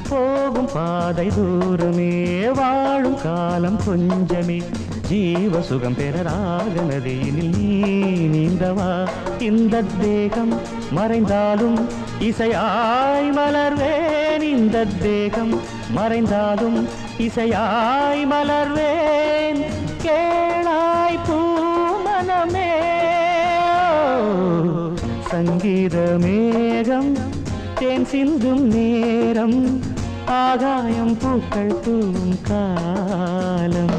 போகும் பாதை தூரமே வாழும் காலம் கொஞ்சமே ஜீவ சுகம் பெற ராக நதியினில் நீ நீந்தவா இந்த தேகம் மறைந்தாலும் இசையாய் மலர்வேன் இந்த தேகம் மறைந்தாலும் இசையாய் மலர்வேன் கேளாய் பூமனமே சங்கீத மேகம் தேன் சிந்தும் நேரம் ஆகாயம் பூக்கள் தூவும் காலம்